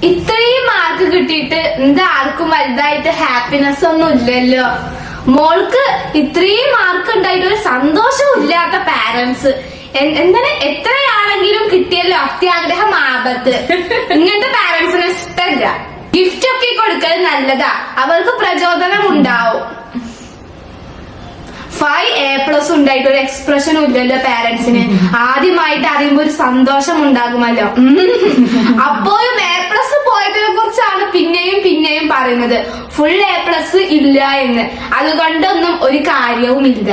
ഇത്രയും മാർക്ക് കിട്ടിയിട്ട് എന്താ ആർക്കും വലുതായിട്ട് ഹാപ്പിനെസ് ഒന്നും ഇല്ലല്ലോ. മോൾക്ക് ഇത്രയും മാർക്ക് ഉണ്ടായിട്ട് ഒരു സന്തോഷവും ഇല്ലാത്ത പാരന്റ്സ്. എന്താണ് എത്രയാണെങ്കിലും കിട്ടിയല്ലോ അത്യാഗ്രഹം ആപത്ത്. ഇങ്ങനത്തെ പാരന്റ്സിന് ഇഷ്ടമില്ല. ഗിഫ്റ്റ് ഒക്കെ കൊടുക്കൽ നല്ലതാ, അവർക്ക് പ്രചോദനം ഉണ്ടാവും. 5A+ ഉണ്ടായിട്ട് ഒരു എക്സ്പ്രഷനും ഇല്ലല്ലോ പാരന്റ്സിന്. ആദ്യമായിട്ട് അറിയുമ്പോ ഒരു സന്തോഷം ഉണ്ടാകുമല്ലോ. അപ്പോഴും A+ പോയതിനെ കുറിച്ചാണ് പിന്നെയും പറയുന്നത്. ഫുൾ A+ ഇല്ല എന്ന്. അതുകൊണ്ടൊന്നും ഒരു കാര്യവും ഇല്ല.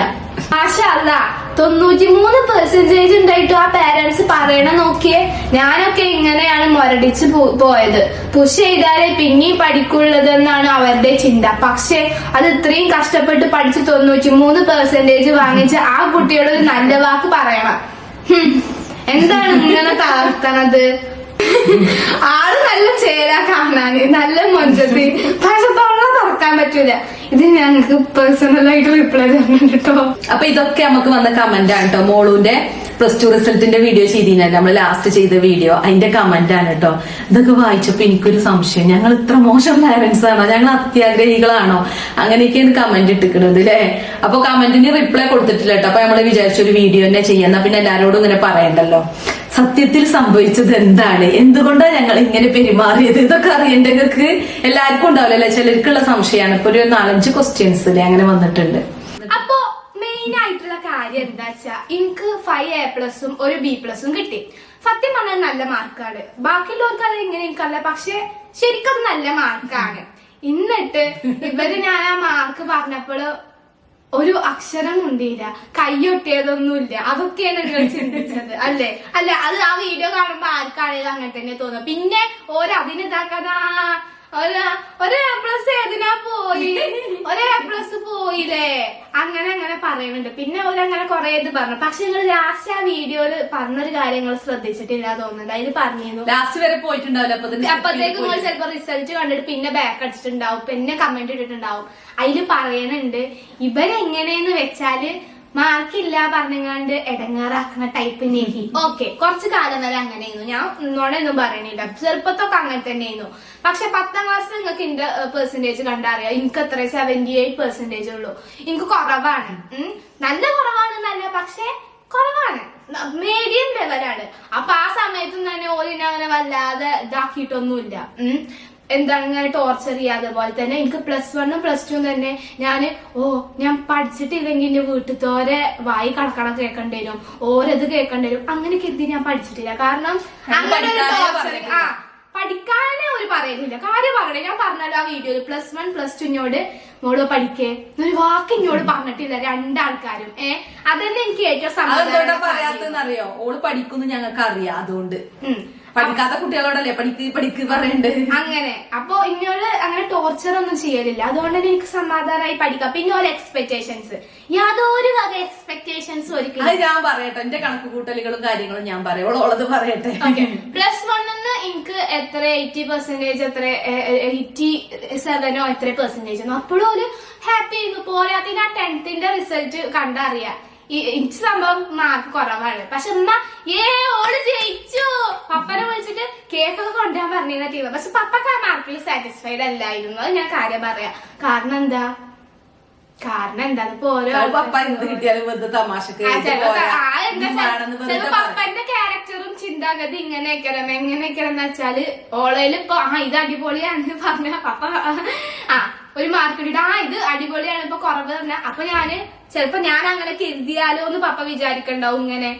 മാഷാ അല്ലാഹ് 93% ഉണ്ടായിട്ടും ആ പാരന്റ്സ് പറയണ നോക്കിയേ. ഞാനൊക്കെ ഇങ്ങനെയാണ് മുരടിച്ച് പോയത്. പുഷ് ചെയ്താലേ പിന്നെയും പഠിക്കുള്ളതെന്നാണ് അവരുടെ ചിന്ത. പക്ഷെ അത് ഇത്രയും കഷ്ടപ്പെട്ട് പഠിച്ച് 93% വാങ്ങിച്ച് ആ കുട്ടിയോട് ഒരു നല്ല വാക്ക് പറയണം. എന്താണ് ഇങ്ങനെ തളർത്തണത്? ആള് നല്ല ചേരാ കാണാന്, നല്ല മൊഞ്ചത്തി, പക്ഷെ തൊള്ള തുറക്കാൻ പറ്റൂല. ഇത് ഞങ്ങക്ക് പേഴ്സണലായിട്ട് റിപ്ലൈ തരണം കേട്ടോ. അപ്പൊ ഇതൊക്കെ നമുക്ക് വന്ന കമന്റ് ആണ് കേട്ടോ. മോളുന്റെ +2 റിസൾട്ടിന്റെ വീഡിയോ ചെയ്തിരുന്നല്ലോ, നമ്മള് ലാസ്റ്റ് ചെയ്ത വീഡിയോ, അതിന്റെ കമന്റ് ആണ് കേട്ടോ. ഇതൊക്കെ വായിച്ചപ്പോ എനിക്കൊരു സംശയം, ഞങ്ങൾ ഇത്ര മോശം പാരന്റ്സ് ആണോ, ഞങ്ങൾ അത്യാഗ്രഹികളാണോ, അങ്ങനെയൊക്കെയാണ് കമന്റ് ഇട്ടിക്കുന്നത് അല്ലെ. അപ്പൊ കമന്റിന് റിപ്ലൈ കൊടുത്തിട്ടില്ല കേട്ടോ. അപ്പൊ നമ്മള് വിചാരിച്ചൊരു വീഡിയോ തന്നെ ചെയ്യാം, പിന്നെ എല്ലാരോടും ഇങ്ങനെ പറയണ്ടല്ലോ. സത്യത്തിൽ സംഭവിച്ചത് എന്താണ്, എന്തുകൊണ്ടാണ് ഞങ്ങൾ ഇങ്ങനെ പെരുമാറിയത്, ഇതൊക്കെ അറിയണ്ട. നിങ്ങൾക്ക് എല്ലാവർക്കും ഉണ്ടാവില്ലല്ലേ, ചിലർക്കുള്ള സംശയമാണ്. ഇപ്പൊ ഒരു 4-5 ക്വസ്റ്റ്യൻസ് അല്ലേ അങ്ങനെ വന്നിട്ടുണ്ട്. അപ്പൊ മെയിൻ ആയിട്ടുള്ള കാര്യം എന്താ വെച്ചാ, എനിക്ക് 5A+ഉം ഒരു B+ഉം കിട്ടി. സത്യം പറഞ്ഞാൽ നല്ല മാർക്കാണ്. ബാക്കിയുള്ളവർക്ക് അത് എങ്ങനെ എനിക്കല്ല, പക്ഷെ ശരിക്കും നല്ല മാർക്കാണ്. എന്നിട്ട് ഇവര് ഞാൻ ആ മാർക്ക് പറഞ്ഞപ്പോൾ ഒരു അക്ഷരം ഉണ്ടില്ല, കയ്യൊട്ടിയതൊന്നുമില്ല. അതൊക്കെയാണ് നിങ്ങൾ ചിന്തിച്ചത് അല്ലേ? അല്ല, അത് ആ വീഡിയോ കാണുമ്പോ ആർക്കാണെങ്കിലും അങ്ങനെ തന്നെ തോന്നുന്നു. പിന്നെ അതിനിതാക്കാതാ ഒരു A+ ഏതിനാ പോയി, ഒരു A+ പോയില്ലേ, അങ്ങനെ പറയുന്നുണ്ട്. പിന്നെ അവരങ്ങനെ കൊറേ ഇത് പറഞ്ഞു. പക്ഷെ നിങ്ങൾ ലാസ്റ്റ് ആ വീഡിയോയില് പറഞ്ഞൊരു കാര്യങ്ങൾ ശ്രദ്ധിച്ചിട്ടില്ല തോന്നുന്നുണ്ട്. അതിൽ പറഞ്ഞിരുന്നു ലാസ്റ്റ് വരെ പോയിട്ടുണ്ടാവില്ല. അപ്പത്തേക്ക് നിങ്ങൾ ചിലപ്പോ റിസൾട്ട് കണ്ടിട്ട് പിന്നെ ബാക്ക് അടിച്ചിട്ടുണ്ടാവും, പിന്നെ കമന്റ് ഇട്ടിട്ടുണ്ടാവും. അതില് പറയുന്നുണ്ട്, ഇവരെങ്ങനെയെന്ന് വെച്ചാല് മാർക്കില്ല പറഞ്ഞങ്ങാണ്ട് എടങ്ങാറാക്കുന്ന ടൈപ്പ് നെഹി. ഓക്കെ, കുറച്ചു കാലം വരെ അങ്ങനെയായിരുന്നു. ഞാൻ ഇന്നോടൊന്നും പറയണില്ല, ചെറുപ്പത്തൊക്കെ അങ്ങനെ തന്നെയായിരുന്നു. പക്ഷെ 10ാം ക്ലാസ്സിൽ നിങ്ങൾക്ക് എന്റെ പെർസെന്റേജ് കണ്ടറിയാം. എനിക്ക് എത്ര 78% ഉള്ളൂ. എനിക്ക് കുറവാണ്, നല്ല കുറവാണെന്നല്ല, പക്ഷെ കുറവാണ്, മീഡിയം ലെവലാണ്. അപ്പൊ ആ സമയത്തും തന്നെ ഓലിനെ അങ്ങനെ വല്ലാതെ ഇതാക്കിയിട്ടൊന്നുമില്ല. എന്താണ് ഇങ്ങനെ ടോർച്ചർ ചെയ്യുക. അതുപോലെ തന്നെ എനിക്ക് +1ഉം +2ഉം തന്നെ ഞാൻ പഠിച്ചിട്ടില്ലെങ്കിൽ എന്റെ വീട്ടിലത്തോരെ വായി കടക്കണം കേൾക്കേണ്ടി വരും, ഓരത് കേൾക്കേണ്ടി വരും. അങ്ങനെ കരുതി ഞാൻ പഠിച്ചിട്ടില്ല. കാരണം അങ്ങനെ ഒരു ടോർച്ചർ പഠിക്കാനേ ഒരു പറയുന്നില്ല. കാര്യം പറയണേ, ഞാൻ പറഞ്ഞല്ലോ ആ വീഡിയോയിൽ +1 +2 ഇഞ്ഞോട് മോള് പഠിക്കേ ഒരു വാക്ക് ഇഞ്ഞോട് പറഞ്ഞിട്ടില്ല രണ്ടാൾക്കാരും. അതന്നെ എനിക്ക് ഏറ്റവും സമാധാനം. പറയാത്തറിയോ, ഓള് പഠിക്കുന്നു ഞങ്ങൾക്ക് അറിയാം, അതുകൊണ്ട് പഠിക്കാത്ത കുട്ടികളോടല്ലേ പഠിക്ക് പറയണ്ടേ. അങ്ങനെ അപ്പൊ ഇന്നോട് അങ്ങനെ ടോർച്ചർ ഒന്നും ചെയ്യലില്ല. അതുകൊണ്ട് തന്നെ എനിക്ക് സമാധാനമായി പഠിക്കാം. പിന്നെ ഓരോ എക്സ്പെക്ടേഷൻസ്, യാതൊരു വക എക്സ്പെക്ടേഷൻസ് ഒരിക്കലും. അത് ഞാൻ പറയട്ടെ, എന്റെ കണക്ക് കൂട്ടലുകളും കാര്യങ്ങളും ഞാൻ പറയും, ഓളത് പറയട്ടെ. +1 എനിക്ക് എത്ര 80%, എത്ര 87 എത്ര പെർസെന്റേജ് അപ്പോഴും ഒരു ഹാപ്പി ആയിരുന്നു. പോരാത്തിന് ആ 10th റിസൾട്ട് കണ്ടറിയാം എനിക്ക് സംഭവം മാർക്ക് കുറവാണ്. പക്ഷെ ഉമ്മ ഓള് ജയിച്ചു, പപ്പനെ വിളിച്ചിട്ട് കേക്കൊക്കെ കൊണ്ടുപോകാൻ പറഞ്ഞിരുന്ന ടീം. പക്ഷെ പപ്പക്ക് ആ മാർക്കിൽ സാറ്റിസ്ഫൈഡ് അല്ലായിരുന്നു. അത് ഞാൻ കാര്യം പറയാം. കാരണം എന്താ ഓരോ പപ്പന്റെ ക്യാരക്ടറും ചിന്താഗതി എങ്ങനെയൊക്കെയാണെന്ന് വെച്ചാല് ഓളയില് ഇപ്പൊ ഇത് അടിപൊളിയാണ് പറഞ്ഞ പപ്പ ഒരു മാർക്ക് ഇട്ടിട്ട് ഇത് അടിപൊളിയാണ് ഇപ്പൊ കുറവ് പറഞ്ഞ. അപ്പൊ ചിലപ്പോ ഞാൻ അങ്ങനെ കരുതിയാലോ എന്ന് പപ്പ വിചാരിക്കണ്ടാവും. ഇങ്ങനെ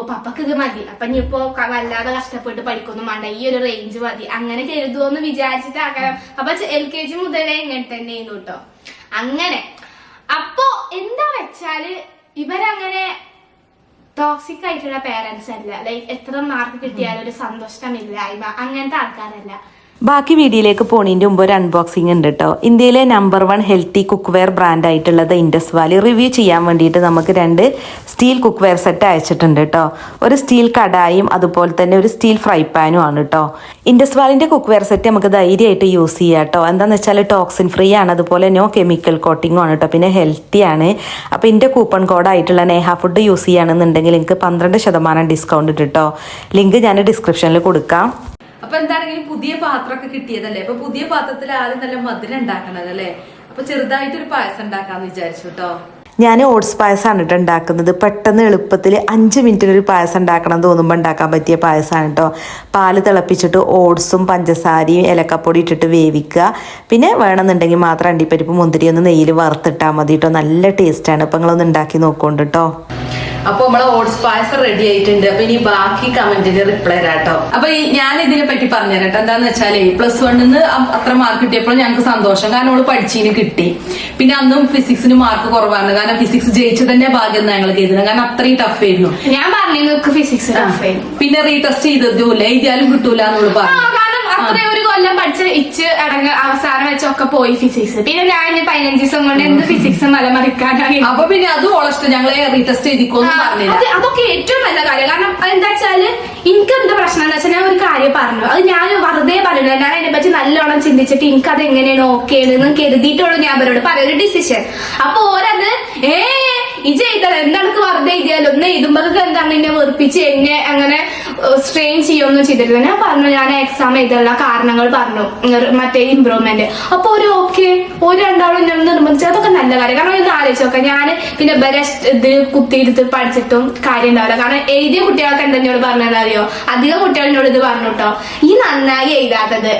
പപ്പക്ക് ഇത് മതി, അപ്പൊ ഇനിയിപ്പോ വല്ലാതെ കഷ്ടപ്പെട്ട് പഠിക്കൊന്നും വേണ്ട, ഈ ഒരു റേഞ്ച് മതി, അങ്ങനെ കരുതുമോന്ന് വിചാരിച്ചിട്ട് ആക്കാം. അപ്പൊ LKG മുതലേ ഇങ്ങനെ തന്നെയായിരുന്നു കേട്ടോ. അങ്ങനെ അപ്പൊ എന്താ വെച്ചാല് ഇവരങ്ങനെ ടോക്സിക് ആയിട്ടുള്ള പേരൻസ് അല്ല. ലൈക്ക് എത്ര മാർക്ക് കിട്ടിയാലും ഒരു സന്തോഷമില്ലായ്മ അങ്ങനത്തെ ആൾക്കാരല്ല. ബാക്കി വീഡിയോയിലേക്ക് പോണതിൻ്റെ മുമ്പ് ഒരു അൺബോക്സിംഗ് ഉണ്ട് കേട്ടോ. ഇന്ത്യയിലെ number 1 healthy cook wear brand ആയിട്ടുള്ളത് ഇൻഡസ് വാലി റിവ്യൂ ചെയ്യാൻ വേണ്ടിയിട്ട് നമുക്ക് 2 സ്റ്റീൽ കുക്ക് വെയർ സെറ്റ് അയച്ചിട്ടുണ്ട് കേട്ടോ. ഒരു സ്റ്റീൽ കടായും അതുപോലെ തന്നെ ഒരു സ്റ്റീൽ ഫ്രൈ പാനും ആണ് കേട്ടോ. ഇൻഡസ് വാലിൻ്റെ കുക്ക് വെയർ സെറ്റ് നമുക്ക് ധൈര്യമായിട്ട് യൂസ് ചെയ്യാം കേട്ടോ. എന്താണെന്ന് വെച്ചാൽ ടോക്സിൻ ഫ്രീ ആണ്, അതുപോലെ നോ കെമിക്കൽ കോട്ടിങ്ങും ആണ് കേട്ടോ, പിന്നെ ഹെൽത്തി ആണ്. അപ്പോൾ എൻ്റെ കൂപ്പൺ കോഡായിട്ടുള്ള നേഹ ഫുഡ് യൂസ് ചെയ്യുകയാണെന്നുണ്ടെങ്കിൽ എനിക്ക് 12% ഡിസ്കൗണ്ട് കേട്ടോ. ലിങ്ക് ഞാൻ ഡിസ്ക്രിപ്ഷനിൽ കൊടുക്കാം. അപ്പൊ എന്താണെങ്കിലും പുതിയ പാത്രമൊക്കെ കിട്ടിയതല്ലേ, അപ്പൊ പുതിയ പാത്രത്തിൽ ആദ്യം നല്ല മധുരം ഉണ്ടാക്കണതല്ലേ, അപ്പൊ ചെറുതായിട്ടൊരു പായസം ഉണ്ടാക്കാന്ന് വിചാരിച്ചു കേട്ടോ. ഞാൻ ഓട്സ് പായസമാണ് കേട്ടോ ഉണ്ടാക്കുന്നത്. പെട്ടെന്ന് എളുപ്പത്തിൽ 5 മിനിറ്റിലൊരു പായസം ഉണ്ടാക്കണം തോന്നുമ്പോൾ ഉണ്ടാക്കാൻ പറ്റിയ പായസമാണ് കേട്ടോ. പാല് തിളപ്പിച്ചിട്ട് ഓട്സും പഞ്ചസാരയും ഏലക്കപ്പൊടി ഇട്ടിട്ട് വേവിക്കുക. പിന്നെ വേണമെന്നുണ്ടെങ്കിൽ മാത്രം അണ്ടിപ്പരിപ്പ് മുന്തിരി ഒന്ന് നെയ്യിൽ വറുത്തിട്ടാൽ മതി കേട്ടോ. നല്ല ടേസ്റ്റാണ്. അപ്പം നിങ്ങളൊന്ന് ഉണ്ടാക്കി നോക്കുന്നുണ്ട് കേട്ടോ. അപ്പൊ നമ്മളെ ഓട്സ് പായസം റെഡി ആയിട്ടുണ്ട്. അപ്പൊ ഇനി ബാക്കി കമന്റിന് റിപ്ലൈ തരാട്ടോ. അപ്പൊ ഞാൻ ഇതിനെ പറ്റി പറഞ്ഞുതരാം കേട്ടോ. എന്താന്ന് വെച്ചാലേ +1 അത്ര മാർക്ക് കിട്ടിയപ്പോൾ ഞങ്ങൾക്ക് സന്തോഷം, കാരണം അവള് പഠിച്ചതിന് കിട്ടി. പിന്നെ അന്നും ഫിസിക്സിന് മാർക്ക് കുറവാണ്, കാരണം ഫിസിക്സ് ജയിച്ചതന്നെ ഭാഗ്യം ഞങ്ങൾ ചെയ്തത്, കാരണം അത്രയും ടഫ് ആയിരുന്നു. ഞാൻ പറഞ്ഞു ഫിസിക്സ് പിന്നെ റീടെസ്റ്റ് ചെയ്തതുമില്ല, എഴുതിയാലും കിട്ടൂല എന്നോട് പറഞ്ഞു. അത്രയും ഒരു കൊല്ലം പഠിച്ച ഇച്ച് അടങ്ങ് അവസാനം വെച്ചൊക്കെ പോയി ഫിസിക്സ്. പിന്നെ ഞാൻ 15 ദിവസം കൊണ്ട് എന്ത് ഫിസിക്സ് മലമറിക്കാനായി. അപ്പൊ പിന്നെ അത് ഓളഷ്ടം, ഞങ്ങളെ റീടെസ്റ്റ് ചെയ്തിക്കോന്ന് പറഞ്ഞില്ല. അതൊക്കെ ഏറ്റവും നല്ല കാര്യം. കാരണം എന്താ വെച്ചാല് എനിക്ക് എന്താ പ്രശ്നം എന്ന് വെച്ചാൽ ഞാൻ ഒരു കാര്യം പറഞ്ഞു, അത് ഞാൻ വെറുതെ പറഞ്ഞു, ഞാൻ അതിനെ പറ്റി നല്ലോണം ചിന്തിച്ചിട്ട് എനിക്ക് അത് എങ്ങനെയാണ് ഓക്കെ എന്ന് കരുതിയിട്ടുള്ളൂ ഞാൻ അവരോട് പറയൊരു ഡിസിഷൻ. അപ്പൊ ഓരത് ഇജ് എഴുതണം എന്താണ് വെറുതെ എഴുതിയാലോ, ഒന്ന് എഴുതുമ്പോ എന്താണ് എന്നെ വെറുപ്പിച്ച് എന്നെ അങ്ങനെ സ്ട്രെയിൻ ചെയ്യൊന്നും ചെയ്തിട്ടില്ല. ഞാൻ പറഞ്ഞു ഞാൻ എക്സാം എഴുതാനുള്ള കാരണങ്ങൾ പറഞ്ഞു, മറ്റേ ഇമ്പ്രൂവ്മെന്റ്. അപ്പൊ ഒരു ഓക്കെ ഒരു രണ്ടാളും ഞാൻ നിർബന്ധിച്ചു. അതൊക്കെ നല്ല കാര്യം. കാരണം ഇത് ആലോചിച്ച് നോക്കാം, ഞാൻ പിന്നെ ഇത് കുത്തിയിരുത്ത് പഠിച്ചിട്ടും കാര്യം ഉണ്ടാവില്ല. കാരണം എഴുതിയ കുട്ടികൾക്ക് എന്തെന്നോട് പറഞ്ഞതറിയോ, അധികം കുട്ടികളോട് ഇത് പറഞ്ഞു കേട്ടോ, ഈ നന്നായി എഴുതാത്തത്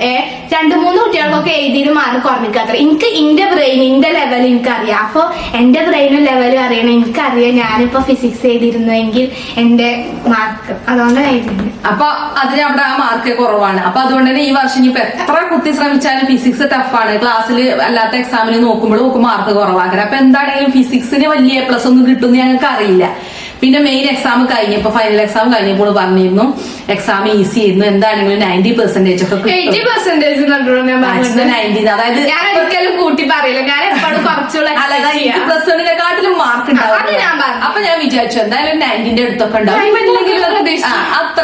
2-3 കുട്ടികൾക്കൊക്കെ എഴുതിയത് മാർക്ക് കുറഞ്ഞിക്കാത്ര. എനിക്ക് എന്റെ ബ്രെയിൻ എന്റെ ലെവൽ എനിക്കറിയാം. അപ്പൊ എന്റെ ബ്രെയിനും ലെവലും അറിയണം. എനിക്കറിയാം ഞാനിപ്പോ ഫിസിക്സ് എഴുതിയിരുന്നെങ്കിൽ എന്റെ മാർക്ക് അതുകൊണ്ടാണ് എഴുതുന്നത്. അപ്പൊ അതിന് അവിടെ ആ മാർക്ക് കുറവാണ്. അപ്പൊ അതുകൊണ്ട് തന്നെ ഈ വർഷം ഇനിയിപ്പോ എത്ര കുത്തി ശ്രമിച്ചാലും ഫിസിക്സ് ടഫാണ്. ക്ലാസ്സിൽ അല്ലാത്ത എക്സാമിന് നോക്കുമ്പോൾ മാർക്ക് കുറവാക്കണം. അപ്പൊ എന്താണെങ്കിലും ഫിസിക്സിന് വലിയ A+ ഒന്നും കിട്ടുമെന്ന് ഞങ്ങൾക്ക് അറിയില്ല. പിന്നെ മെയിൻ എക്സാം കഴിഞ്ഞപ്പോ ഫൈനൽ എക്സാം കഴിഞ്ഞപ്പോൾ പറഞ്ഞിരുന്നു എക്സാം ഈസി ആയിരുന്നു, എന്താണെങ്കിലും 90% ഒക്കെ 80% 90, അതായത് ഞാൻ ഒരിക്കലും കൂട്ടി പറയില്ല. ഞാൻ എപ്പോഴും കുറച്ചുള്ള +1 മാർക്ക് ഉണ്ടാവും. അപ്പൊ ഞാൻ വിചാരിച്ചു എന്തായാലും 90ന്റെ അടുത്തൊക്കെ ഉണ്ടാവും, അത്ര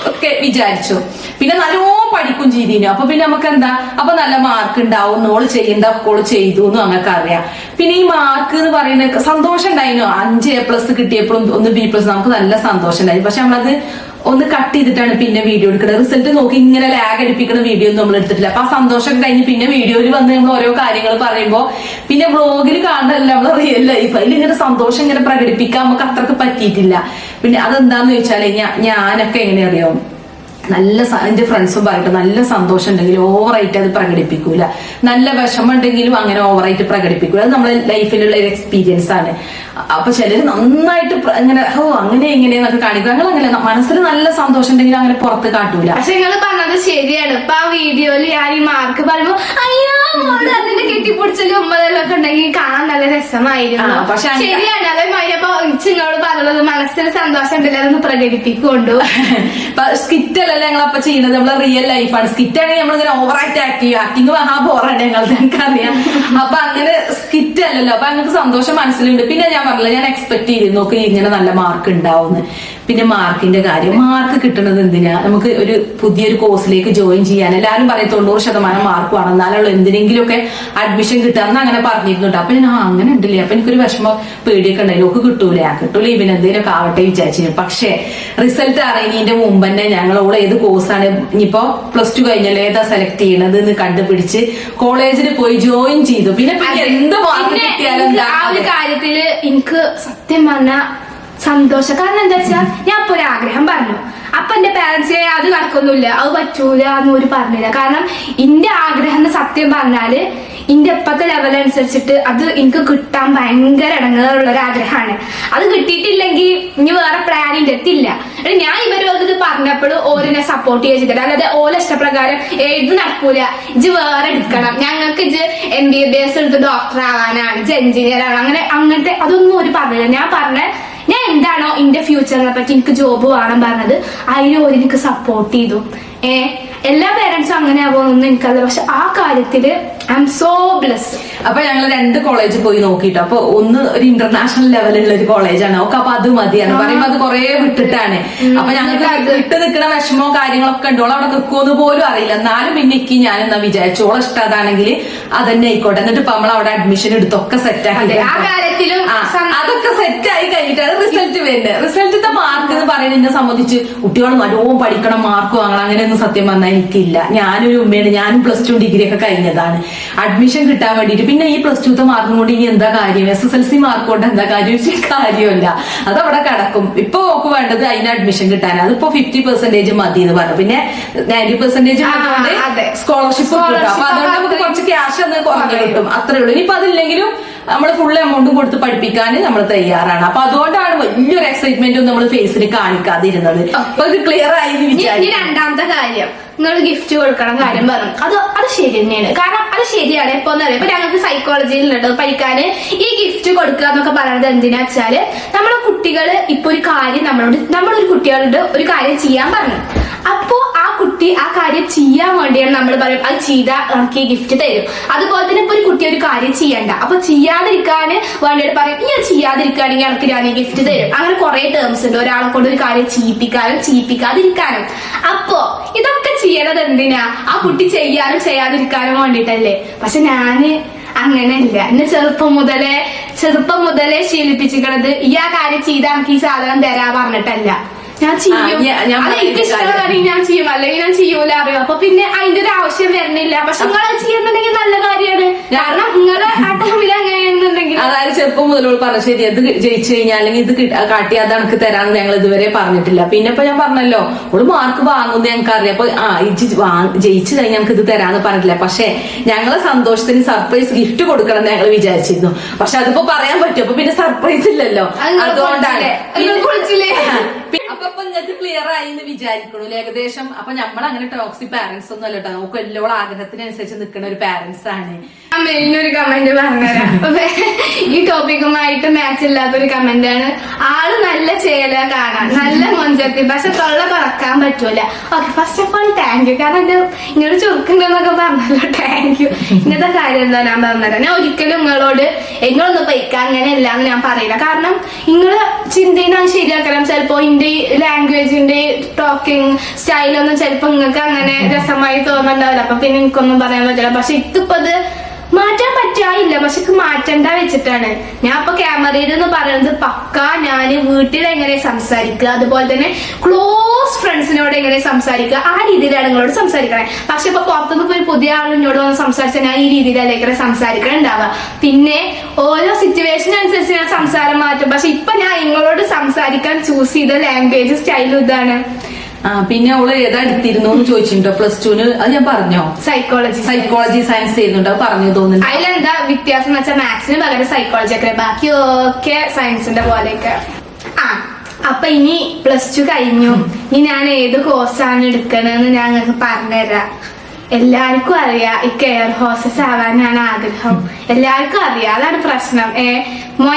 ഒക്കെ വിചാരിച്ചു. പിന്നെ നല്ലോണം പഠിക്കും ചെയ്തിരുന്നു. അപ്പൊ പിന്നെ നമുക്ക് എന്താ, അപ്പൊ നല്ല മാർക്ക് ഉണ്ടാവും, നോള് ചെയ്യേണ്ട ഒക്കെ ചെയ്തു എന്നും ഞങ്ങൾക്ക് അറിയാം. പിന്നെ ഈ മാർക്ക് എന്ന് പറയുന്ന സന്തോഷം ഉണ്ടായിരുന്നു. 5 A+ കിട്ടിയപ്പോഴും 1 B+ നമുക്ക് നല്ല സന്തോഷം ഉണ്ടായി. പക്ഷെ നമ്മളത് ഒന്ന് കട്ട് ചെയ്തിട്ടാണ് പിന്നെ വീഡിയോ എടുക്കുന്നത്. റിസൾട്ട് നോക്കി ഇങ്ങനെ ലാഗ് അടിപ്പിക്കുന്ന വീഡിയോ ഒന്നും നമ്മൾ എടുത്തിട്ടില്ല. അപ്പൊ ആ സന്തോഷം കഴിഞ്ഞ് പിന്നെ വീഡിയോയിൽ വന്ന് നമ്മൾ ഓരോ കാര്യങ്ങൾ പറയുമ്പോ പിന്നെ വ്ളോഗിൽ കാണുന്നതല്ല നമ്മളെ റിയൽ ലൈഫ്. അതിൽ ഇങ്ങനെ സന്തോഷം ഇങ്ങനെ പ്രകടിപ്പിക്കാൻ നമുക്ക് അത്രക്ക് പറ്റിയിട്ടില്ല. പിന്നെ അതെന്താന്ന് വെച്ചാല് ഞാനൊക്കെ എങ്ങനെ അറിയാം, നല്ല എന്റെ ഫ്രണ്ട്സും പറയട്ടെ, നല്ല സന്തോഷം ഉണ്ടെങ്കിലും ഓവറായിട്ട് അത് പ്രകടിപ്പിക്കൂല, നല്ല വിഷമം ഉണ്ടെങ്കിലും അങ്ങനെ ഓവറായിട്ട് പ്രകടിപ്പിക്കൂല. അത് നമ്മളെ ലൈഫിലുള്ള ഒരു എക്സ്പീരിയൻസ് ആണ്. അപ്പൊ ചിലര് നന്നായിട്ട് ഇങ്ങനെ അങ്ങനെ ഇങ്ങനെയെന്നൊക്കെ കാണിക്കും. ഞങ്ങൾ അങ്ങനെ മനസ്സിൽ നല്ല സന്തോഷം ഉണ്ടെങ്കിലും അങ്ങനെ പുറത്ത് കാട്ടൂല. പക്ഷെ നിങ്ങൾ പറഞ്ഞത് ശരിയാണ്. ഇപ്പൊ ആ വീഡിയോയിൽ ഞാൻ ഈ മാർക്ക് പറയുമ്പോ അയ്യോ അതിന്റെ കെട്ടിപ്പൊടിച്ചലും ഉമ്മതെല്ലാം ഉണ്ടെങ്കിൽ കാണാൻ നല്ല രസമായിരുന്നു. പക്ഷെ ശരിയാണ്. അതേമാതിരി അപ്പൊ നിങ്ങളോട് പറഞ്ഞത് മനസ്സിന് സന്തോഷം ഉണ്ടല്ലോ അതൊന്ന് പ്രകടിപ്പിക്കൊണ്ടു. സ്കിറ്റ് ഞങ്ങളപ്പോ ചെയ്യുന്നത് നമ്മളെ റിയൽ ലൈഫാണ്. സ്കിറ്റ് ആണെങ്കിൽ നമ്മളിങ്ങനെ ഓവറായിട്ട് ആക്ടിങ് മഹാ ബോറാണ് ഞങ്ങൾക്കറിയാം. അപ്പൊ അങ്ങനെ സ്കിറ്റ് അല്ലല്ലോ. അപ്പൊ ഞങ്ങൾക്ക് സന്തോഷം മനസ്സിലുണ്ട്. പിന്നെ ഞാൻ പറഞ്ഞില്ല, ഞാൻ എക്സ്പെക്ട് ചെയ്തിരുന്നു നോക്കി ഇങ്ങനെ നല്ല മാർക്ക് ഉണ്ടാവുമെന്ന്. പിന്നെ മാർക്കിന്റെ കാര്യം, മാർക്ക് കിട്ടുന്നത് എന്തിനാ, നമുക്ക് ഒരു പുതിയൊരു കോഴ്സിലേക്ക് ജോയിൻ ചെയ്യാൻ. എല്ലാവരും പറയും 90% മാർക്ക് വേണം എന്നാലുള്ള എന്തിനെങ്കിലുമൊക്കെ അഡ്മിഷൻ കിട്ടാന്ന് അങ്ങനെ പറഞ്ഞിരുന്നുണ്ട്. അപ്പൊ ഞാൻ അങ്ങനെ ഉണ്ടല്ലേ, അപ്പൊ എനിക്കൊരു വിഷമം പേടിയൊക്കെ ഉണ്ടായില്ല, ഒക്കെ കിട്ടൂല ഇവന് എന്തെങ്കിലുമൊക്കെ ആവട്ടെ വിചാരിച്ചിരുന്നു. പക്ഷെ റിസൾട്ട് അറിയുന്നതിന്റെ മുമ്പ് തന്നെ ഞങ്ങളോട് ഏത് കോഴ്സാണ് ഇനിയിപ്പോ +2 കഴിഞ്ഞാൽ ഏതാ സെലക്ട് ചെയ്യണത് എന്ന് കണ്ടുപിടിച്ച് കോളേജിൽ പോയി ജോയിൻ ചെയ്തു. പിന്നെ എന്ത് മാർക്ക് കിട്ടിയാലും ആ ഒരു കാര്യത്തില് എനിക്ക് സത്യം പറഞ്ഞ സന്തോഷം. കാരണം എന്താ വെച്ചാൽ ഞാൻ ഇപ്പൊ ഒരു ആഗ്രഹം പറഞ്ഞു. അപ്പൊ എന്റെ പാരന്റ്സിനെ അത് നടക്കൊന്നുമില്ല, അത് പറ്റൂല എന്ന് ഒരു പറഞ്ഞില്ല. കാരണം എന്റെ ആഗ്രഹം സത്യം പറഞ്ഞാല് എന്റെ ഇപ്പത്തെ ലെവൽ അനുസരിച്ചിട്ട് അത് എനിക്ക് കിട്ടാൻ ഭയങ്കര ഇടങ്ങേറുള്ള ഒരു ആഗ്രഹമാണ്. അത് കിട്ടിയിട്ടില്ലെങ്കിൽ ഇനി വേറെ പ്ലാനിന്റെ എത്തില്ല. ഞാൻ ഇവരോട് ഇത് പറഞ്ഞപ്പോഴും ഓരോ സപ്പോർട്ട് ചെയ്തിട്ടില്ല. അല്ലാതെ ഓല ഇഷ്ടപ്രകാരം ഇത് നടക്കൂല, ഇജ് വേറെ എടുക്കണം, ഞങ്ങൾക്ക് ഇജ് MBBS എടുത്ത് ഡോക്ടർ ആവാനാണ്, ഇജ് എഞ്ചിനീയർ ആണ്, അങ്ങനത്തെ അതൊന്നും ഒരു പറഞ്ഞില്ല. ഞാൻ എന്താണോ എന്റെ ഫ്യൂച്ചറിനെ പറ്റി എനിക്ക് ജോബ് വേണം പറഞ്ഞത് അതിന് ഒരു എനിക്ക് സപ്പോർട്ട് ചെയ്തു. എല്ലാ പേരൻസും അങ്ങനെ ആവുമെന്നൊന്നും എനിക്കല്ല. പക്ഷെ ആ കാര്യത്തില് ഐ എം സോ ബ്ലെസ്ഡ്. അപ്പൊ ഞങ്ങൾ 2 കോളേജ് പോയി നോക്കിട്ടോ. അപ്പൊ ഒന്ന് ഒരു ഇന്റർനാഷണൽ ലെവലുള്ള ഒരു കോളേജാണ് ഒക്കെ. അപ്പൊ അത് മതിയാണ് പറയുമ്പോ അത് കുറെ വിട്ടിട്ടാണ്. അപ്പൊ ഞങ്ങൾക്ക് വിട്ട് നിൽക്കുന്ന വിഷമോ കാര്യങ്ങളൊക്കെ ഉണ്ടോ അവിടെ നിൽക്കുമെന്ന് പോലും അറിയില്ല. എന്നാലും പിന്നെ ഞാൻ എന്നാ വിചാരിച്ചു ഓളെ ഇഷ്ടം അതാണെങ്കിൽ അതന്നെ ആയിക്കോട്ടെ. എന്നിട്ട് ഇപ്പൊ നമ്മൾ അവിടെ അഡ്മിഷൻ എടുത്തൊക്കെ സെറ്റ് ആക്കി. അതൊക്കെ സെറ്റ് ആയി കഴിഞ്ഞിട്ടാണ് റിസൾട്ട് വരുന്നത്. റിസൾട്ടിന്റെ മാർക്ക് എന്ന് പറയുന്നതിനെ സംബന്ധിച്ച് കുട്ടികൾ നല്ലോണം പഠിക്കണം, മാർക്ക് വാങ്ങണം, അങ്ങനെയൊന്നും സത്യം പറഞ്ഞാൽ എനിക്കില്ല. ഞാനൊരു ഉമ്മയാണ്, ഞാനും +2 ഡിഗ്രി ഒക്കെ കഴിഞ്ഞതാണ്. അഡ്മിഷൻ കിട്ടാൻ വേണ്ടിയിട്ട് പിന്നെ ഈ +2 മാർക്കും കൊണ്ട് ഇനി എന്താ കാര്യം, SSLC മാർക്ക് കൊണ്ട് എന്താ കാര്യം? കാര്യമില്ല, അതവിടെ കിടക്കും. ഇപ്പൊ ഓക്ക് വേണ്ടത് അതിന് അഡ്മിഷൻ കിട്ടാൻ. അതിപ്പോ 50% മതി എന്ന് പറഞ്ഞു. പിന്നെ 90% സ്കോളർഷിപ്പ് കിട്ടും. അപ്പൊ അതുകൊണ്ട് നമുക്ക് കുറച്ച് ക്യാഷ് ഒന്ന് കുറഞ്ഞു കിട്ടും, അത്രേ ഉള്ളൂ. ഇനിയിപ്പൊ അതില്ലെങ്കിലും നമ്മൾ ഫുൾ എമൗണ്ടും കൊടുത്ത് പഠിപ്പിക്കാൻ നമ്മൾ തയ്യാറാണ്. അപ്പൊ അതുകൊണ്ടാണ് വലിയൊരു എക്സൈറ്റ്മെന്റും നമ്മൾ ഫേസിൽ കാണിക്കാതിരുന്നത്. അപ്പൊ ഇത് ക്ലിയർ ആയി വിചാരിച്ചു. രണ്ടാമത്തെ കാര്യം, നിങ്ങൾ ഗിഫ്റ്റ് കൊടുക്കണം കാര്യം പറഞ്ഞു, അത് ശരി തന്നെയാണ്. കാരണം അത് ശരിയാണ്. ഇപ്പൊ എന്താ പറയുക, ഇപ്പൊ ഞങ്ങൾക്ക് സൈക്കോളജിയിലുണ്ട് പഠിക്കാന് ഈ ഗിഫ്റ്റ് കൊടുക്കുക എന്നൊക്കെ പറയുന്നത് എന്തിനാ വെച്ചാല്, നമ്മളെ കുട്ടികള് ഇപ്പൊ ഒരു കാര്യം നമ്മളൊരു കുട്ടികളുടെ ഒരു കാര്യം ചെയ്യാൻ പറഞ്ഞു. അപ്പോ ആ കുട്ടി ആ കാര്യം ചെയ്യാൻ വേണ്ടിയാണ് നമ്മൾ പറയും അത് ചെയ്താൽ നമുക്ക് ഈ ഗിഫ്റ്റ് തരും. അതുപോലെ തന്നെ ഇപ്പൊ ഒരു കുട്ടി ഒരു കാര്യം ചെയ്യണ്ട, അപ്പൊ ചെയ്യാതിരിക്കാന് വേണ്ടിയിട്ട് പറയും ഞാൻ ചെയ്യാതിരിക്കുകയാണെങ്കിൽ എനിക്ക് ഞാൻ ഈ ഗിഫ്റ്റ് തരും. അങ്ങനെ കുറെ ടേംസ് ഉണ്ട് ഒരാളെ കൊണ്ട് ഒരു കാര്യം ചെയ്യിപ്പിക്കാനും ചെയ്യിപ്പിക്കാതിരിക്കാനും. അപ്പോ ഇതൊക്കെ ചെയ്യണത് എന്തിനാ, ആ കുട്ടി ചെയ്യാനും ചെയ്യാതിരിക്കാനും വേണ്ടിട്ടല്ലേ. പക്ഷെ ഞാന് അങ്ങനെയല്ല. എന്നെ ചെറുപ്പം മുതലേ ശീലിപ്പിച്ചിരിക്കണത് ഈ ആ കാര്യം ചെയ്താൽ നമുക്ക് ഈ സാധനം തരാ പറഞ്ഞിട്ടല്ല. ഞാൻ ചെയ്യും, എനിക്ക് ഇഷ്ടമാണെങ്കിൽ ഞാൻ ചെയ്യും, അല്ലെങ്കിൽ ഞാൻ ചെയ്യൂല അറിയാം. അപ്പൊ പിന്നെ അതിന്റെ ഒരു ആവശ്യം വരുന്നില്ല. പക്ഷെ നിങ്ങൾ ചെയ്യുന്നുണ്ടെങ്കിൽ നല്ല കാര്യമാണ്. കാരണം നിങ്ങള് ആ ടൈമിൽ അങ്ങനെയാണെന്നുണ്ടെങ്കിൽ, അതായത് ചെറുപ്പം മുതലോട് പറഞ്ഞു ശരി അത് ജയിച്ചു കഴിഞ്ഞാൽ അല്ലെങ്കിൽ ഇത് കാട്ടി അത് എനിക്ക് തരാന്ന് ഞങ്ങൾ ഇതുവരെ പറഞ്ഞിട്ടില്ല. പിന്നെ ഇപ്പൊ ഞാൻ പറഞ്ഞല്ലോ ഓള് മാർക്ക് വാങ്ങുന്നത് ഞങ്ങൾക്ക് അറിയാം. അപ്പൊ ജയിച്ചു കഴിഞ്ഞാൽ ഞങ്ങൾക്ക് ഇത് തരാന്ന് പറഞ്ഞിട്ടില്ല. പക്ഷെ ഞങ്ങളെ സന്തോഷത്തിന് സർപ്രൈസ് ഗിഫ്റ്റ് കൊടുക്കണം എന്ന് ഞങ്ങൾ വിചാരിച്ചിരുന്നു. പക്ഷെ അതിപ്പോ പറയാൻ പറ്റും. അപ്പൊ പിന്നെ സർപ്രൈസ് ഇല്ലല്ലോ, അതുകൊണ്ടാണ്. അപ്പൊ നിങ്ങൾക്ക് ക്ലിയർ ആയി എന്ന് വിചാരിക്കണു ഏകദേശം. അപ്പൊ നമ്മളങ്ങനെ ടോക്സിക് പാരന്റ്സ് ഒന്നും അല്ല കേട്ടോ. നമുക്ക് എല്ലാം ആഗ്രഹത്തിനനുസരിച്ച് നിൽക്കുന്ന ഒരു പാരന്റ്സ് ആണ്. മെയിനൊരു കമന്റ് പറഞ്ഞുതരാം. ഈ ടോപ്പിക്കുമായിട്ട് മാച്ച് ഇല്ലാത്തൊരു കമന്റ് ആണ്. ആള് നല്ല ചേല കാണാൻ, നല്ല മൊഞ്ചത്തി, പക്ഷെ തൊള്ള തുറക്കാൻ പറ്റൂല. Okay, first of all thank you. കാരണം ഇങ്ങോട്ട് ചുരുക്കുണ്ടെന്നൊക്കെ പറഞ്ഞല്ലോ, താങ്ക് യു. ഇങ്ങനത്തെ കാര്യം എന്താ ഞാൻ പറഞ്ഞുതരാം. ഞാൻ ഒരിക്കലും നിങ്ങളൊന്ന് പൈക്കാം അങ്ങനെയല്ല എന്ന് ഞാൻ പറയില്ല. കാരണം നിങ്ങള് ചിന്തയിൽ ശരിയാക്കണം. ചിലപ്പോ ഇന്റെ ലാംഗ്വേജിന്റെ ടോക്കിംഗ് സ്റ്റൈലൊന്നും ചിലപ്പോ നിങ്ങൾക്ക് അങ്ങനെ രസമായി തോന്നുന്നുണ്ടാവില്ല. അപ്പൊ പിന്നെ എനിക്കൊന്നും പറയാൻ പറ്റില്ല. പക്ഷെ ഇതിപ്പോ അത് മാറ്റാൻ പറ്റായില്ല. പക്ഷെ മാറ്റണ്ട വെച്ചിട്ടാണ് ഞാൻ ഇപ്പൊ ക്യാമറയിൽ എന്ന് പറയുന്നത്. പക്ക ഞാന് വീട്ടിൽ എങ്ങനെ സംസാരിക്കുക, അതുപോലെ തന്നെ ക്ലോസ് ഫ്രണ്ട്സിനോട് എങ്ങനെ സംസാരിക്കുക, ആ രീതിയിലാണ് നിങ്ങളോട് സംസാരിക്കണേ. പക്ഷെ ഇപ്പൊ പുറത്തുനിന്ന് ഒരു പുതിയ ആളിനോട് വന്ന് സംസാരിച്ചാൽ ഞാൻ ഈ രീതിയിലല്ലേ സംസാരിക്കണുണ്ടാവുക. പിന്നെ ഓരോ സിറ്റുവേഷൻ അനുസരിച്ച് ഞാൻ സംസാരം മാറ്റും. പക്ഷെ ഇപ്പൊ ഞാൻ നിങ്ങളോട് സംസാരിക്കാൻ ചൂസ് ചെയ്ത ലാംഗ്വേജ് സ്റ്റൈലും ഇതാണ്. പിന്നെ അവള് ഏതാ എടുത്തിരുന്നു എന്ന് ചോദിച്ചിട്ടുണ്ടോ +2 അത് ഞാൻ പറഞ്ഞോ? സൈക്കോളജി സയൻസ് ചെയ്യുന്നുണ്ടോ പറഞ്ഞു തോന്നുന്നു. അതിലെന്താ വ്യത്യാസം എന്ന് വെച്ചാൽ മാത്സിന് പകരം സൈക്കോളജി ഒക്കെ, ബാക്കിയൊക്കെ സയൻസിന്റെ പോലെയൊക്കെ. അപ്പൊ ഇനി +2 കഴിഞ്ഞു. ഇനി ഞാൻ ഏത് കോഴ്സാണ് എടുക്കണെന്ന് ഞാൻ നിങ്ങൾക്ക് പറഞ്ഞുതരാം. എല്ലാവർക്കും അറിയാം ഈ കെയർ ഹോസ്റ്റസ് ആവാനാണ് ആഗ്രഹം. എല്ലാവർക്കും അറിയാം, അതാണ് പ്രശ്നം.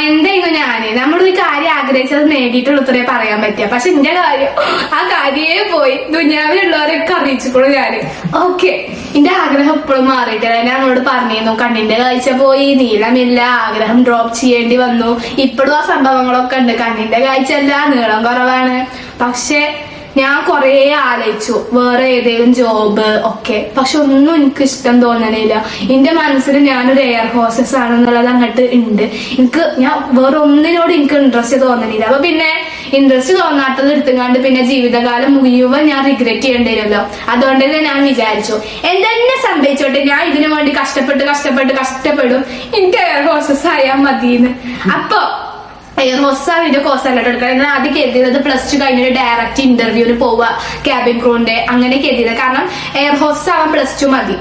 എന്തായിരുന്നു നമ്മളൊരു കാര്യം ആഗ്രഹിച്ചത് നേടിയിട്ടുള്ള ഇത്രേ പറയാൻ പറ്റിയ. പക്ഷെ എന്റെ കാര്യം ആ കാര്യേ പോയി ദുനിയാവിലുള്ളവരൊക്കെ അറിയിച്ചിട്ടുള്ളൂ ഞാന്. ഓക്കെ, എന്റെ ആഗ്രഹം എപ്പോഴും മാറിയിട്ടില്ല. ഞാൻ നമ്മളോട് പറഞ്ഞിരുന്നു കണ്ണിന്റെ കാഴ്ച പോയി, നീളമില്ല, ആഗ്രഹം ഡ്രോപ്പ് ചെയ്യേണ്ടി വന്നു. ഇപ്പോഴും ആ സംഭവങ്ങളൊക്കെ ഉണ്ട്. കണ്ണിന്റെ കാഴ്ച അല്ല, നീളം കുറവാണ്. പക്ഷെ ഞാൻ കൊറേ ആലോചിച്ചു വേറെ ഏതെങ്കിലും ജോബ് ഒക്കെ. പക്ഷെ ഒന്നും എനിക്ക് ഇഷ്ടം തോന്നണില്ല. എന്റെ മനസ്സിൽ ഞാനൊരു എയർ ഹോസ്റ്റസ് ആണെന്നുള്ളത് അങ്ങോട്ട് ഉണ്ട്. ഞാൻ വേറെ ഒന്നിനോട് എനിക്ക് ഇൻട്രസ്റ്റ് തോന്നണില്ല. അപ്പൊ പിന്നെ ഇൻട്രസ്റ്റ് തോന്നാത്തത് എടുത്തുകൊണ്ട് പിന്നെ ജീവിതകാലം മുഴുവൻ ഞാൻ റിഗ്രറ്റ് ചെയ്യേണ്ടി വരുമല്ലോ. അതുകൊണ്ട് തന്നെ ഞാൻ വിചാരിച്ചു എന്തെന്നെ സംഭവിച്ചോട്ടെ, ഞാൻ ഇതിനു വേണ്ടി കഷ്ടപ്പെടും, എനിക്ക് എയർ ഹോസ്റ്റസ് ആയാൽ മതിയെന്ന്. അപ്പൊ എയർ ഹോസ്റ്റസിന്റെ കോഴ്സ് അല്ല എടുക്കണം. ഞാൻ ആദ്യം കരുതിയത് +2 കഴിഞ്ഞിട്ട് ഡയറക്റ്റ് ഇന്റർവ്യൂവിന് പോവുക ക്യാബിൻ ക്രൂന്റെ, അങ്ങനെ കരുതിയത്. കാരണം എയർ ഹോസ്റ്റസ് ആവാൻ +2 മതി.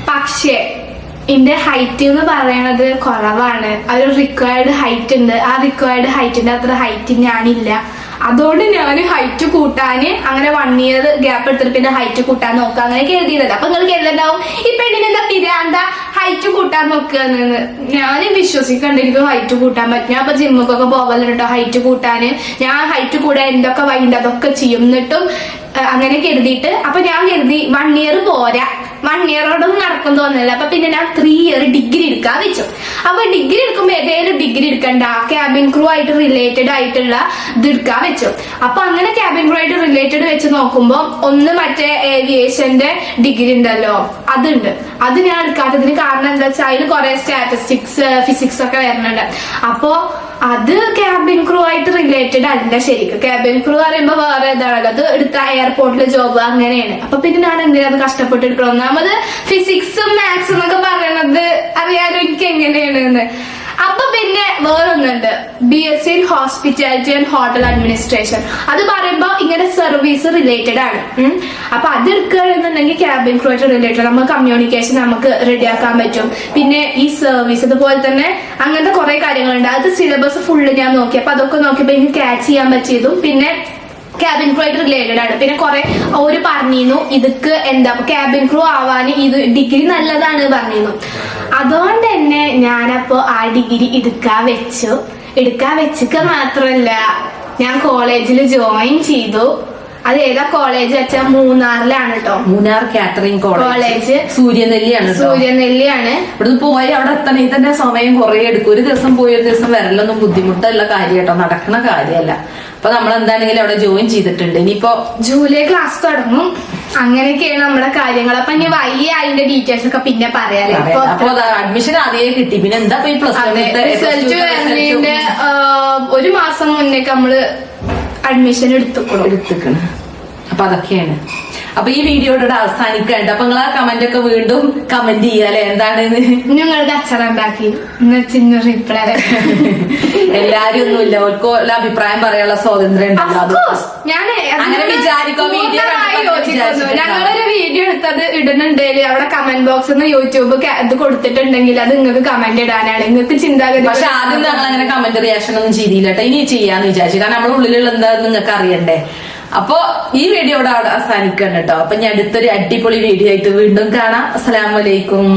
പക്ഷേ എന്റെ ഹൈറ്റ് എന്ന് പറയണത് കുറവാണ്. അതൊരു റിക്വയർഡ് ഹൈറ്റ് ഉണ്ട്. ആ റിക്വയർഡ് ഹൈറ്റിന്റെ അത്ര ഹൈറ്റ് ഞാനില്ല. അതുകൊണ്ട് ഞാൻ ഹൈറ്റ് കൂട്ടാന് അങ്ങനെ 1 ഇയർ ഗ്യാപ്പ് എടുത്തിട്ട് പിന്നെ ഹൈറ്റ് കൂട്ടാൻ നോക്കുക അങ്ങനെ കരുതിയതല്ല. അപ്പൊ നിങ്ങൾ കരുതുണ്ടാവും ഈ പെണ്ണിനെന്താ പിരാന്ത ഹൈറ്റ് കൂട്ടാൻ നോക്കുകയെന്ന്. ഞാൻ വിശ്വസിക്കണ്ട എനിക്ക് ഹൈറ്റ് കൂട്ടാൻ പറ്റും. ഞാൻ അപ്പൊ ജിമ്മുക്കൊക്കെ പോകലുണ്ടോ ഹൈറ്റ് കൂട്ടാന്. ഞാൻ ഹൈറ്റ് കൂടാൻ എന്തൊക്കെ വൈകിട്ട് അതൊക്കെ ചെയ്യും. എന്നിട്ടും അങ്ങനെ കരുതിയിട്ട് അപ്പൊ ഞാൻ കരുതി 1 ഇയർ പോരാ, 1 ഇയറോടൊന്നും നടക്കും തോന്നുന്നില്ല. അപ്പൊ പിന്നെ ഞാൻ 3 ഇയർ ഡിഗ്രി എടുക്കാൻ വെച്ചു. അപ്പൊ ഡിഗ്രി എടുക്കുമ്പോ ഏതെങ്കിലും ഡിഗ്രി എടുക്കണ്ട, ക്യാബിൻ ക്രൂ ആയിട്ട് റിലേറ്റഡ് ആയിട്ടുള്ള ഇത് എടുക്കാൻ വെച്ചു. അപ്പൊ അങ്ങനെ ക്യാബിൻ ക്രൂ ആയിട്ട് റിലേറ്റഡ് വെച്ച് നോക്കുമ്പോ ഒന്ന് മറ്റേ ഏവിയേഷന്റെ ഡിഗ്രി ഉണ്ടല്ലോ, അതുണ്ട്. അത് ഞാൻ എടുക്കാത്തതിന് കാരണം എന്താ വെച്ചാൽ അതിൽ കുറെ സ്റ്റാറ്റിസ്റ്റിക്സ് ഫിസിക്സ് ഒക്കെ വരുന്നുണ്ട്. അപ്പോ അത് ക്യാബിൻ ക്രൂ ആയിട്ട് റിലേറ്റഡ് അല്ല. ശരിക്കും ക്യാബിൻ ക്രൂ പറയുമ്പോ വേറെ ഇതാണല്ലോ, അത് എടുത്ത എയർപോർട്ടിലെ ജോബ് അങ്ങനെയാണ്. അപ്പൊ പിന്നെ ഞാൻ എന്തിനാ അത് കഷ്ടപ്പെട്ട് എടുക്കണം? ഒന്നാമത് ഫിസിക്സും മാത്സും എന്നൊക്കെ പറയണത് അറിയാലോ എനിക്ക് എങ്ങനെയാണെന്ന്. അപ്പൊ പിന്നെ വേറൊന്നുണ്ട്, BSc in hospitality and hotel administration. അത് പറയുമ്പോ ഇങ്ങനെ സർവീസ് റിലേറ്റഡ് ആണ്. അപ്പൊ അത് എടുക്കുകയാണെന്നുണ്ടെങ്കിൽ ക്യാബിൻ ക്രൂ ആയിട്ട് റിലേറ്റഡ്, നമുക്ക് കമ്മ്യൂണിക്കേഷൻ നമുക്ക് റെഡിയാക്കാൻ പറ്റും. പിന്നെ ഈ സർവീസ് അതുപോലെ തന്നെ അങ്ങനത്തെ കുറെ കാര്യങ്ങളുണ്ട്. അത് സിലബസ് ഫുള്ള് ഞാൻ നോക്കി. അപ്പൊ അതൊക്കെ നോക്കിയപ്പോ എനിക്ക് ക്യാച്ച് ചെയ്യാൻ പറ്റിയതും പിന്നെ ക്യാബിൻ ക്രൂ ആയിട്ട് റിലേറ്റഡ് ആണ്. പിന്നെ കുറെ ഓര് പറഞ്ഞിരുന്നു ഇതൊക്കെ എന്താ ക്യാബിൻ ക്രൂ ആവാൻ ഇത് ഡിഗ്രി നല്ലതാണ് പറഞ്ഞിരുന്നു. അതുകൊണ്ട് തന്നെ ഞാനപ്പോ ആ ഡിഗ്രി എടുക്കാൻ വെച്ചൊക്കെ മാത്രമല്ല, ഞാൻ കോളേജിൽ ജോയിൻ ചെയ്തു. അത് ഏതാ കോളേജ് വെച്ചാൽ മൂന്നാറിലാണ് കേട്ടോ. മൂന്നാർ കാറ്ററിംഗ് കോളേജ് സൂര്യനെല്ലിയാണ്. ഇവിടുന്ന് പോയി അവിടെ എത്തണമെങ്കിൽ തന്നെ സമയം കുറെ എടുക്കും. ഒരു ദിവസം പോയി ഒരു ദിവസം വരലൊന്നും ബുദ്ധിമുട്ടുള്ള കാര്യം കേട്ടോ, നടക്കുന്ന കാര്യമല്ല. അപ്പൊ നമ്മൾ എന്താണെങ്കിലും അവിടെ ജോയിൻ ചെയ്തിട്ടുണ്ട്. ഇനിയിപ്പോ ജൂലൈ ക്ലാസ് തുടങ്ങും. അങ്ങനെയൊക്കെയാണ് നമ്മുടെ കാര്യങ്ങൾ. അപ്പൊ ഇനി വയ്യ അതിന്റെ ഡീറ്റെയിൽസ് ഒക്കെ പിന്നെ പറയാലോ. അപ്പൊ അഡ്മിഷൻ ആദ്യമേ കിട്ടി. പിന്നെ എന്താ റിസൾട്ട് വരുന്നതിന്റെ 1 മാസം മുന്നേക്ക് നമ്മള് അഡ്മിഷൻ എടുത്തിക്കണം. അപ്പൊ അതൊക്കെയാണ്. അപ്പൊ ഈ വീഡിയോയുടെ അവസാനിക്കണ്ട. അപ്പൊ നിങ്ങൾ ആ കമന്റ് ഒക്കെ വീണ്ടും കമന്റ് ചെയ്യാല്ലേ, എന്താണ് നിങ്ങൾക്ക് അച്ഛനുണ്ടാക്കി റിപ്ലൈ. എല്ലാരും ഒന്നുമില്ല, ഓർക്ക് അഭിപ്രായം പറയാനുള്ള സ്വാതന്ത്ര്യം ഉണ്ടല്ലോ. അങ്ങനെ വിചാരിക്കോ. ഞങ്ങളൊരു വീഡിയോ എടുത്തത് ഇടുന്നുണ്ടെങ്കിൽ അവിടെ കമന്റ് ബോക്സിൽ യൂട്യൂബ് ഇത് കൊടുത്തിട്ടുണ്ടെങ്കിൽ അത് നിങ്ങൾക്ക് കമന്റ് ഇടാനാണ്. നിങ്ങൾക്ക് ചിന്താഗതി. പക്ഷെ ആദ്യം ഞങ്ങൾ അങ്ങനെ കമന്റ് റിയാക്ഷൻ ഒന്നും ചെയ്തില്ല കേട്ടോ. ഇനി ചെയ്യാന്ന് വിചാരിച്ചു. കാരണം നമ്മുടെ ഉള്ളിലുള്ള എന്താന്ന് നിങ്ങൾക്ക് അറിയണ്ടേ. അപ്പൊ ഈ വീഡിയോ ഇവിടെ അവസാനിക്കണം കേട്ടോ. അപ്പൊ ഞാൻ അടുത്തൊരു അടിപൊളി വീഡിയോ ആയിട്ട് വീണ്ടും കാണാം. അസ്സലാമു അലൈക്കും.